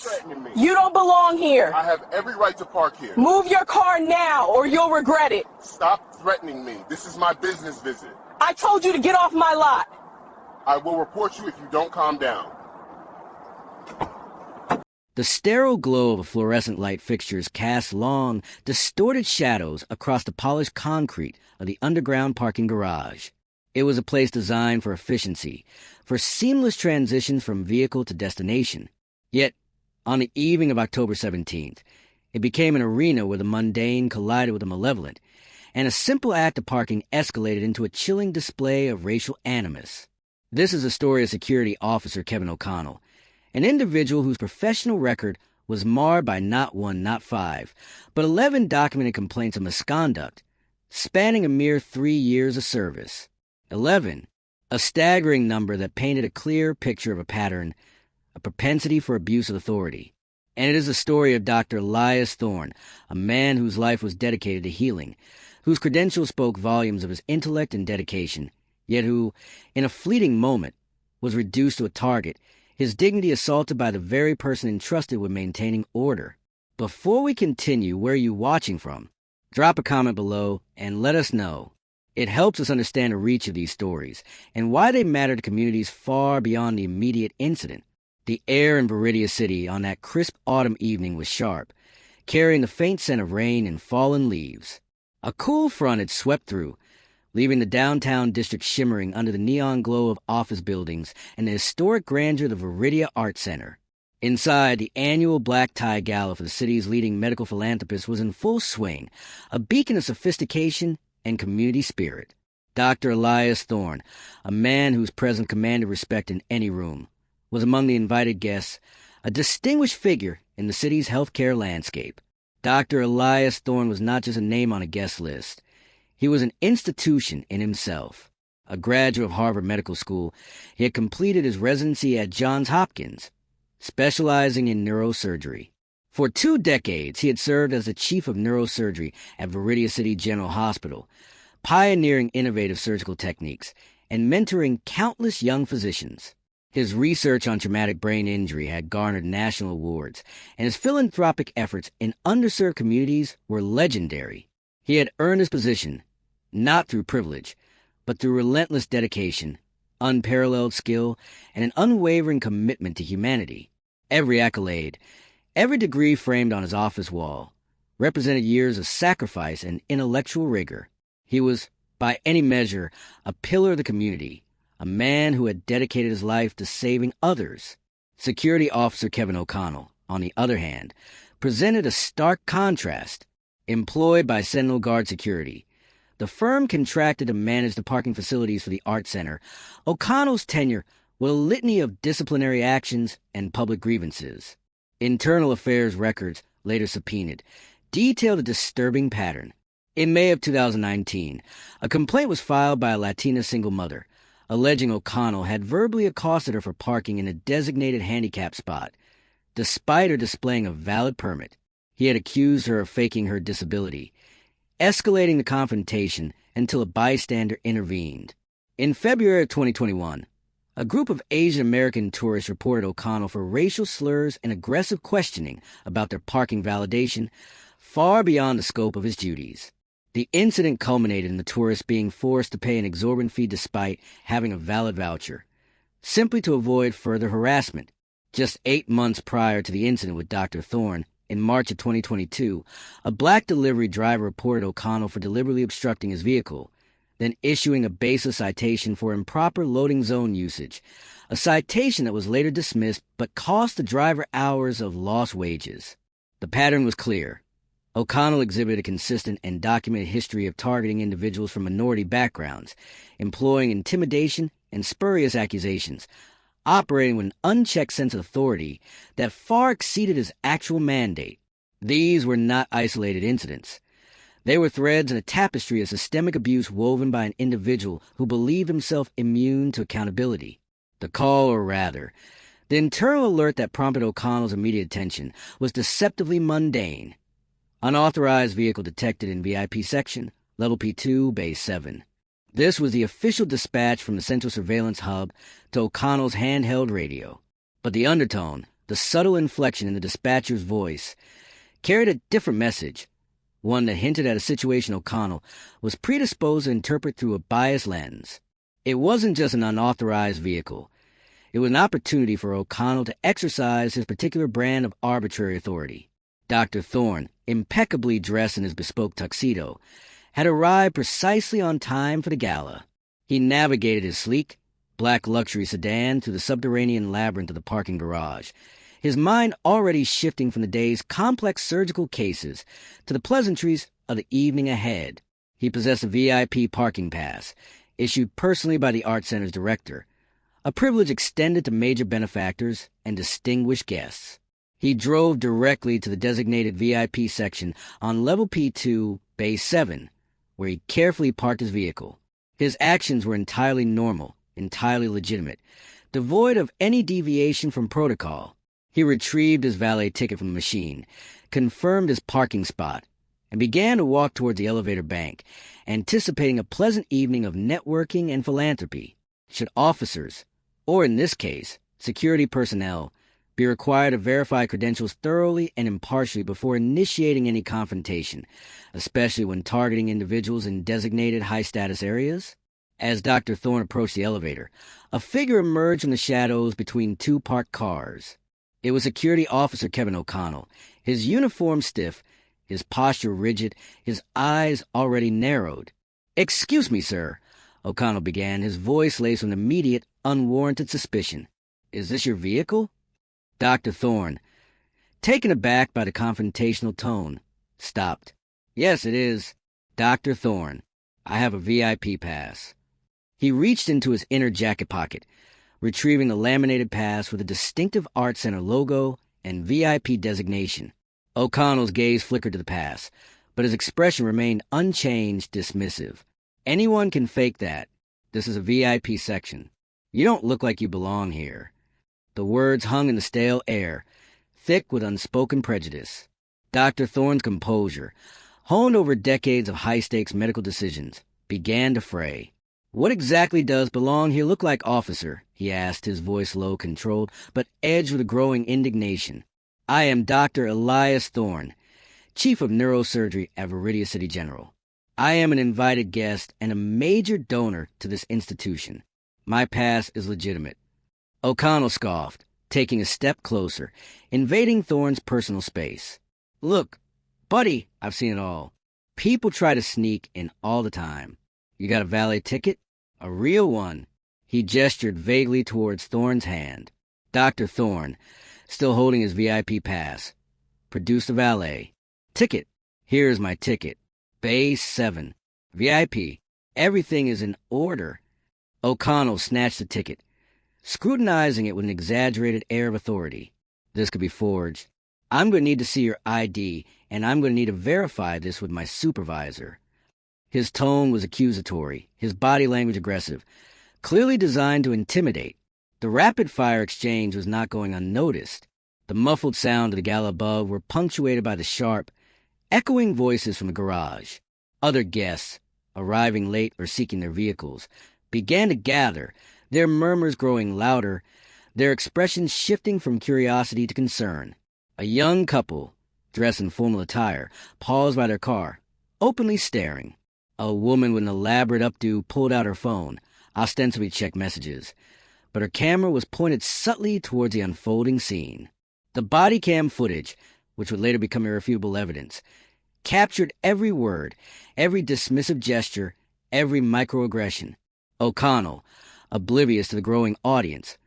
threatening me. You don't belong here. I have every right to park here. Move your car now or you'll regret it. Stop threatening me. This is my business visit. I told you to get off my lot. I will report you if you don't calm down. The sterile glow of fluorescent light fixtures cast long, distorted shadows across the polished concrete of the underground parking garage. It was a place designed for efficiency, for seamless transitions from vehicle to destination. Yet, on the evening of October 17th, it became an arena where the mundane collided with the malevolent, and a simple act of parking escalated into a chilling display of racial animus. This is the story of Security Officer Kevin O'Connell, an individual whose professional record was marred by not one, not five, but 11 documented complaints of misconduct, spanning a mere 3 years of service. 11, a staggering number that painted a clear picture of a pattern, a propensity for abuse of authority. And it is the story of Dr. Elias Thorne, a man whose life was dedicated to healing, whose credentials spoke volumes of his intellect and dedication, yet who, in a fleeting moment, was reduced to a target, his dignity assaulted by the very person entrusted with maintaining order. Before we continue, where are you watching from? Drop a comment below and let us know. It helps us understand the reach of these stories and why they matter to communities far beyond the immediate incident. The air in Viridia City on that crisp autumn evening was sharp, carrying the faint scent of rain and fallen leaves. A cool front had swept through, leaving the downtown district shimmering under the neon glow of office buildings and the historic grandeur of the Viridia Art Center. Inside, the annual black tie gala for the city's leading medical philanthropist was in full swing, a beacon of sophistication and community spirit. Dr. Elias Thorne, a man whose presence commanded respect in any room, was among the invited guests, a distinguished figure in the city's healthcare landscape. Dr. Elias Thorne was not just a name on a guest list. He was an institution in himself. A graduate of Harvard Medical School, he had completed his residency at Johns Hopkins, specializing in neurosurgery. For 2 decades, he had served as the chief of neurosurgery at Viridia City General Hospital, pioneering innovative surgical techniques and mentoring countless young physicians. His research on traumatic brain injury had garnered national awards, and his philanthropic efforts in underserved communities were legendary. He had earned his position, not through privilege, but through relentless dedication, unparalleled skill, and an unwavering commitment to humanity. Every accolade, every degree framed on his office wall, represented years of sacrifice and intellectual rigor. He was, by any measure, a pillar of the community, a man who had dedicated his life to saving others. Security Officer Kevin O'Connell, on the other hand, presented a stark contrast. Employed by Sentinel Guard Security, the firm contracted to manage the parking facilities for the Art Center. O'Connell's tenure was a litany of disciplinary actions and public grievances. Internal Affairs records, later subpoenaed, detailed a disturbing pattern. In May of 2019, a complaint was filed by a Latina single mother, alleging O'Connell had verbally accosted her for parking in a designated handicap spot, despite her displaying a valid permit. He had accused her of faking her disability, escalating the confrontation until a bystander intervened. In February of 2021, a group of Asian American tourists reported O'Connell for racial slurs and aggressive questioning about their parking validation, far beyond the scope of his duties. The incident culminated in the tourists being forced to pay an exorbitant fee despite having a valid voucher, simply to avoid further harassment. Just 8 months prior to the incident with Dr. Thorne, in March of 2022, a black delivery driver reported O'Connell for deliberately obstructing his vehicle, then issuing a baseless citation for improper loading zone usage, a citation that was later dismissed but cost the driver hours of lost wages. The pattern was clear. O'Connell exhibited a consistent and documented history of targeting individuals from minority backgrounds, employing intimidation and spurious accusations, operating with an unchecked sense of authority that far exceeded his actual mandate. These were not isolated incidents. They were threads in a tapestry of systemic abuse woven by an individual who believed himself immune to accountability. The call, or rather, the internal alert that prompted O'Connell's immediate attention, was deceptively mundane. Unauthorized vehicle detected in VIP section, level P2, Bay 7. This was the official dispatch from the Central Surveillance Hub to O'Connell's handheld radio. But the undertone, The subtle inflection in the dispatcher's voice carried a different message, one that hinted at a situation O'Connell was predisposed to interpret through a biased lens. It wasn't just an unauthorized vehicle. It was an opportunity for O'Connell to exercise his particular brand of arbitrary authority. Dr. Thorne, impeccably dressed in his bespoke tuxedo, had arrived precisely on time for the gala. He navigated his sleek, black luxury sedan through the subterranean labyrinth of the parking garage, his mind already shifting from the day's complex surgical cases to the pleasantries of the evening ahead. He possessed a VIP parking pass, issued personally by the Art Center's director, a privilege extended to major benefactors and distinguished guests. He drove directly to the designated VIP section on level P2, Bay 7, where he carefully parked his vehicle. His actions were entirely normal, entirely legitimate, devoid of any deviation from protocol. He retrieved his valet ticket from the machine, confirmed his parking spot, and began to walk towards the elevator bank, anticipating a pleasant evening of networking and philanthropy. Should officers, or in this case, security personnel, be required to verify credentials thoroughly and impartially before initiating any confrontation, especially when targeting individuals in designated high-status areas? As Dr. Thorne approached the elevator, a figure emerged from the shadows between two parked cars. It was Security Officer Kevin O'Connell, his uniform stiff, his posture rigid, his eyes already narrowed. "Excuse me, sir," O'Connell began, his voice laced with immediate, unwarranted suspicion. "Is this your vehicle?" Dr. Thorne, taken aback by the confrontational tone, stopped. "Yes, it is. Dr. Thorne. I have a VIP pass." He reached into his inner jacket pocket, retrieving the laminated pass with a distinctive Art Center logo and VIP designation. O'Connell's gaze flickered to the pass, but his expression remained unchanged, dismissive. "Anyone can fake that. This is a VIP section. You don't look like you belong here." The words hung in the stale air, thick with unspoken prejudice. Dr. Thorne's composure, honed over decades of high-stakes medical decisions, began to fray. "What exactly does belong here look like, officer?" he asked, his voice low, controlled, but edged with a growing indignation. "I am Dr. Elias Thorne, Chief of Neurosurgery at Viridia City General. I am an invited guest and a major donor to this institution. My pass is legitimate." O'Connell scoffed, taking a step closer, invading Thorne's personal space. "Look, buddy, I've seen it all. People try to sneak in all the time. You got a valet ticket? A real one." He gestured vaguely towards Thorne's hand. Dr. Thorne, still holding his VIP pass, produced the valet. "Ticket. Here is my ticket. Bay 7. VIP. Everything is in order." O'Connell snatched the ticket, scrutinizing it with an exaggerated air of authority. "This could be forged. I'm going to need to see your ID, and I'm going to need to verify this with my supervisor." His tone was accusatory, his body language aggressive, clearly designed to intimidate. The rapid-fire exchange was not going unnoticed. The muffled sound of the gala above were punctuated by the sharp, echoing voices from the garage. Other guests, arriving late or seeking their vehicles, began to gather, their murmurs growing louder, their expressions shifting from curiosity to concern. A young couple, dressed in formal attire, paused by their car, openly staring. A woman with an elaborate updo pulled out her phone, ostensibly checked messages, but her camera was pointed subtly towards the unfolding scene. The Bodycam footage, which would later become irrefutable evidence, captured every word, every dismissive gesture, every microaggression. O'Connell, oblivious to the growing audience,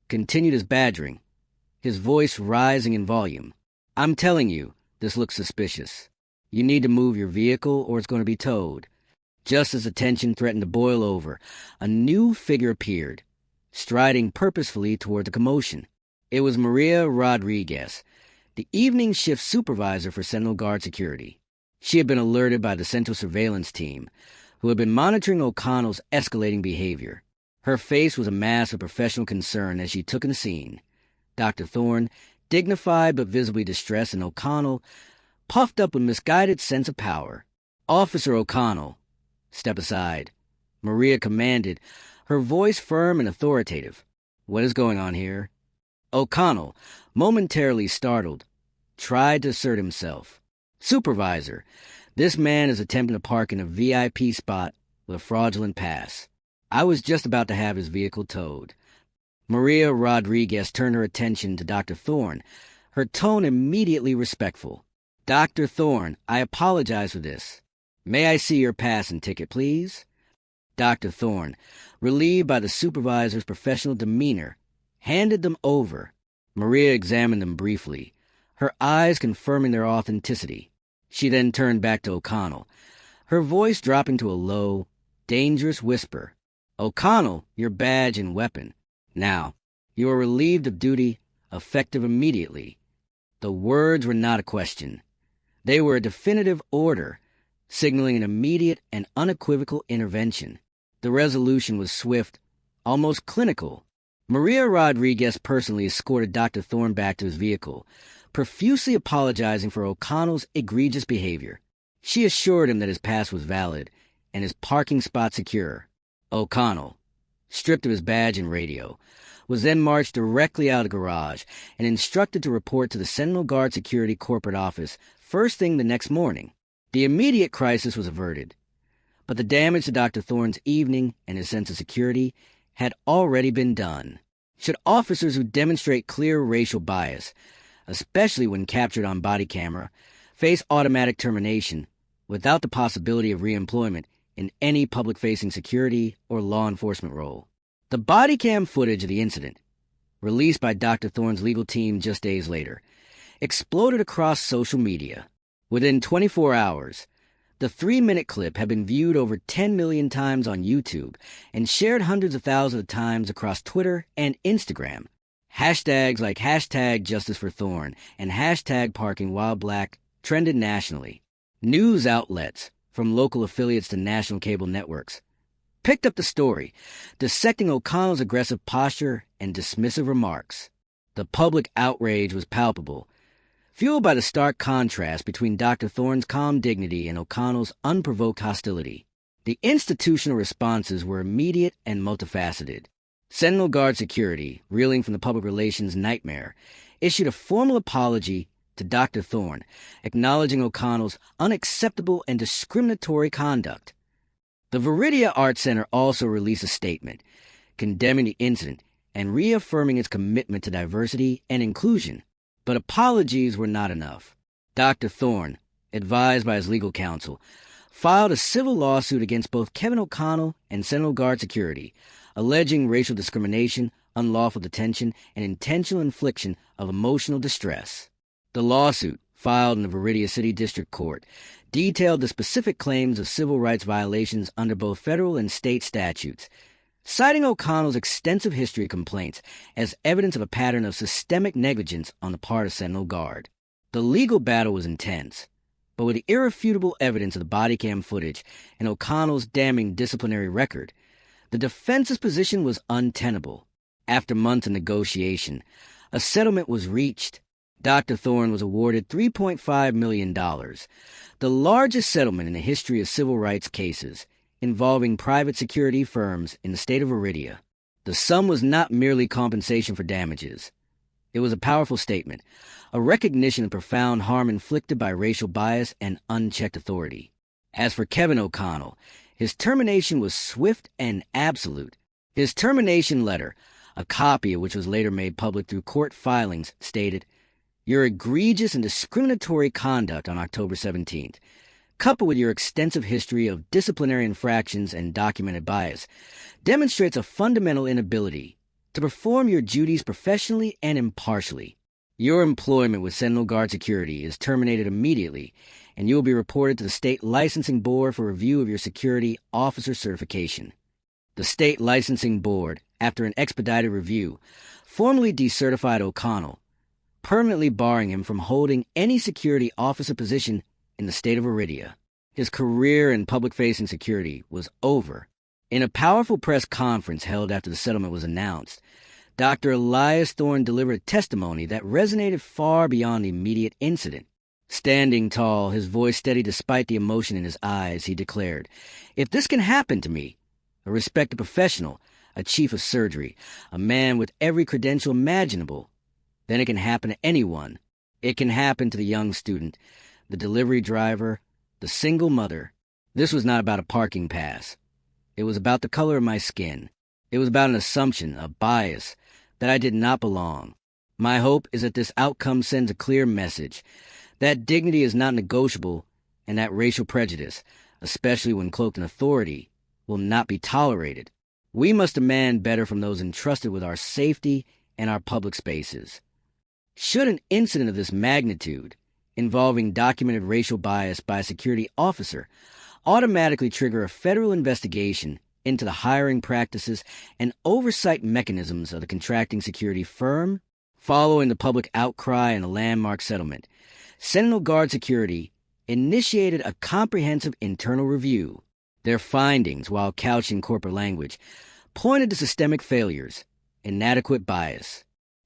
continued his badgering, his voice rising in volume. "I'm telling you, this looks suspicious. You need to move your vehicle or it's going to be towed." Just as the tension threatened to boil over, a new figure appeared, striding purposefully toward the commotion. It was Maria Rodriguez, the evening shift supervisor for Sentinel Guard Security. She had been alerted by the Central Surveillance Team, who had been monitoring O'Connell's escalating behavior. Her face was a mask of professional concern as she took in the scene. Dr. Thorne, dignified but visibly distressed, and O'Connell, puffed up with misguided sense of power. "Officer O'Connell, step aside," Maria commanded, her voice firm and authoritative. "What is going on here?" O'Connell, momentarily startled, tried to assert himself. "Supervisor, this man is attempting to park in a VIP spot with a fraudulent pass. I was just about to have his vehicle towed." Maria Rodriguez turned her attention to Dr. Thorne, her tone immediately respectful. "Dr. Thorne, I apologize for this. May I see your pass and ticket, please?" Dr. Thorne, relieved by the supervisor's professional demeanor, handed them over. Maria examined them briefly, her eyes confirming their authenticity. She then turned back to O'Connell, her voice dropping to a low, dangerous whisper. "O'Connell, your badge and weapon. Now, you are relieved of duty, effective immediately." The words were not a question. They were a definitive order, signaling an immediate and unequivocal intervention. The resolution was swift, almost clinical. Maria Rodriguez personally escorted Dr. Thorne back to his vehicle, profusely apologizing for O'Connell's egregious behavior. She assured him that his pass was valid and his parking spot secure. O'Connell, stripped of his badge and radio, was then marched directly out of the garage and instructed to report to the Sentinel Guard Security corporate office first thing the next morning. The immediate crisis was averted, but the damage to Dr. Thorne's evening and his sense of security had already been done. Should officers who demonstrate clear racial bias, especially when captured on body camera, face automatic termination without the possibility of reemployment in any public-facing security or law enforcement role. The Bodycam footage of the incident, released by Dr. Thorne's legal team just days later, exploded across social media. Within 24 hours, the 3-minute clip had been viewed over 10 million times on YouTube and shared hundreds of thousands of times across Twitter and Instagram. Hashtags like #JusticeForThorne and #ParkingWhileBlack trended nationally. News outlets, from local affiliates to national cable networks, picked up the story, dissecting O'Connell's aggressive posture and dismissive remarks. The public outrage was palpable, fueled by the stark contrast between Dr. Thorne's calm dignity and O'Connell's unprovoked hostility. The institutional responses were immediate and multifaceted. Sentinel Guard Security, reeling from the public relations nightmare, issued a formal apology to Dr. Thorne, acknowledging O'Connell's unacceptable and discriminatory conduct. The Viridia Arts Center also released a statement, condemning the incident and reaffirming its commitment to diversity and inclusion. But apologies were not enough. Dr. Thorne, advised by his legal counsel, filed a civil lawsuit against both Kevin O'Connell and Sentinel Guard Security, alleging racial discrimination, unlawful detention, and intentional infliction of emotional distress. The lawsuit, filed in the Viridia City District Court, detailed the specific claims of civil rights violations under both federal and state statutes, citing O'Connell's extensive history of complaints as evidence of a pattern of systemic negligence on the part of Sentinel Guard. The legal battle was intense, but with the irrefutable evidence of the Bodycam footage and O'Connell's damning disciplinary record, the defense's position was untenable. After months of negotiation, a settlement was reached. Dr. Thorne was awarded $3.5 million, the largest settlement in the history of civil rights cases involving private security firms in the state of Viridia. The sum was not merely compensation for damages. It was a powerful statement, a recognition of profound harm inflicted by racial bias and unchecked authority. As for Kevin O'Connell, his termination was swift and absolute. His termination letter, a copy of which was later made public through court filings, stated, "Your egregious and discriminatory conduct on October 17th, coupled with your extensive history of disciplinary infractions and documented bias, demonstrates a fundamental inability to perform your duties professionally and impartially. Your employment with Sentinel Guard Security is terminated immediately, and you will be reported to the State Licensing Board for review of your security officer certification." The State Licensing Board, after an expedited review, formally decertified O'Connell, permanently barring him from holding any security officer position in the state of Viridia. His career in public-facing security was over. In a powerful press conference held after the settlement was announced, Dr. Elias Thorne delivered a testimony that resonated far beyond the immediate incident. Standing tall, his voice steady despite the emotion in his eyes, he declared, "If this can happen to me, a respected professional, a chief of surgery, a man with every credential imaginable, then it can happen to anyone. It can happen to the young student, the delivery driver, the single mother. This was not about a parking pass. It was about the color of my skin. It was about an assumption, a bias, that I did not belong. My hope is that this outcome sends a clear message, that dignity is not negotiable and that racial prejudice, especially when cloaked in authority, will not be tolerated. We must demand better from those entrusted with our safety and our public spaces. Should an incident of this magnitude, involving documented racial bias by a security officer, automatically trigger a federal investigation into the hiring practices and oversight mechanisms of the contracting security firm? Following the public outcry and the landmark settlement, Sentinel Guard Security initiated a comprehensive internal review. Their findings, while couched in corporate language, pointed to systemic failures, inadequate bias,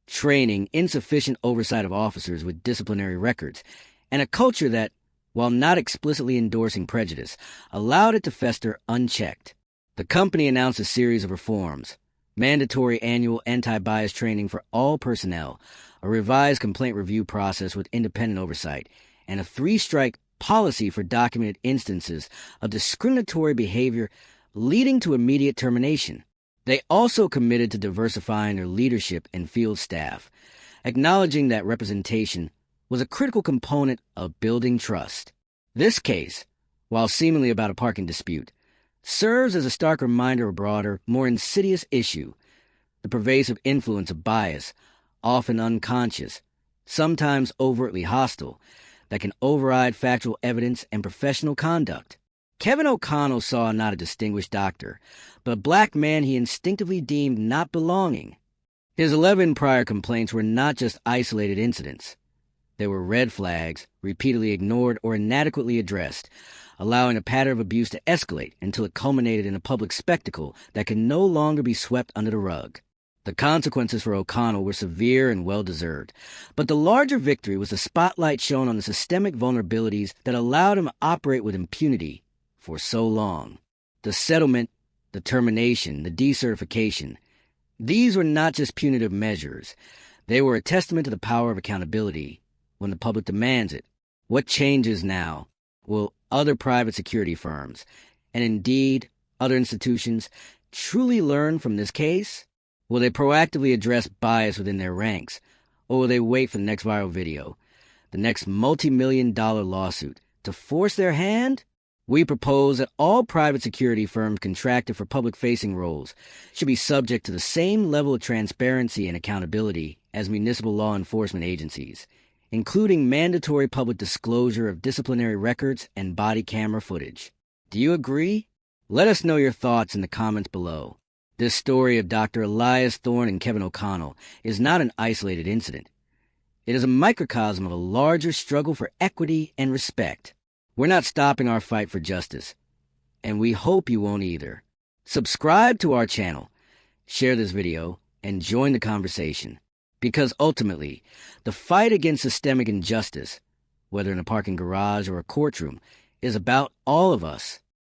training, insufficient oversight of officers with disciplinary records, and a culture that, while not explicitly endorsing prejudice, allowed it to fester unchecked. The company announced a series of reforms: mandatory annual anti-bias training for all personnel, a revised complaint review process with independent oversight, and a 3-strike policy for documented instances of discriminatory behavior leading to immediate termination. They also committed to diversifying their leadership and field staff, acknowledging that representation was a critical component of building trust. This case, while seemingly about a parking dispute, serves as a stark reminder of a broader, more insidious issue: the pervasive influence of bias, often unconscious, sometimes overtly hostile, that can override factual evidence and professional conduct. Kevin O'Connell saw not a distinguished doctor, but a black man he instinctively deemed not belonging. His 11 prior complaints were not just isolated incidents. They were red flags, repeatedly ignored or inadequately addressed, allowing a pattern of abuse to escalate until it culminated in a public spectacle that could no longer be swept under the rug. The consequences for O'Connell were severe and well-deserved, but the larger victory was the spotlight shown on the systemic vulnerabilities that allowed him to operate with impunity for so long. The settlement, the termination, the decertification, these were not just punitive measures. They were a testament to the power of accountability when the public demands it. What changes now? Will other private security firms, and indeed other institutions, truly learn from this case? Will they proactively address bias within their ranks, or will they wait for the next viral video, the next multi-million-dollar lawsuit, to force their hand? We propose that all private security firms contracted for public-facing roles should be subject to the same level of transparency and accountability as municipal law enforcement agencies, including mandatory public disclosure of disciplinary records and body camera footage. Do you agree? Let us know your thoughts in the comments below. This story of Dr. Elias Thorne and Kevin O'Connell is not an isolated incident. It is a microcosm of a larger struggle for equity and respect. We're not stopping our fight for justice, and we hope you won't either. Subscribe to our channel, share this video, and join the conversation. Because ultimately, the fight against systemic injustice, whether in a parking garage or a courtroom, is about all of us.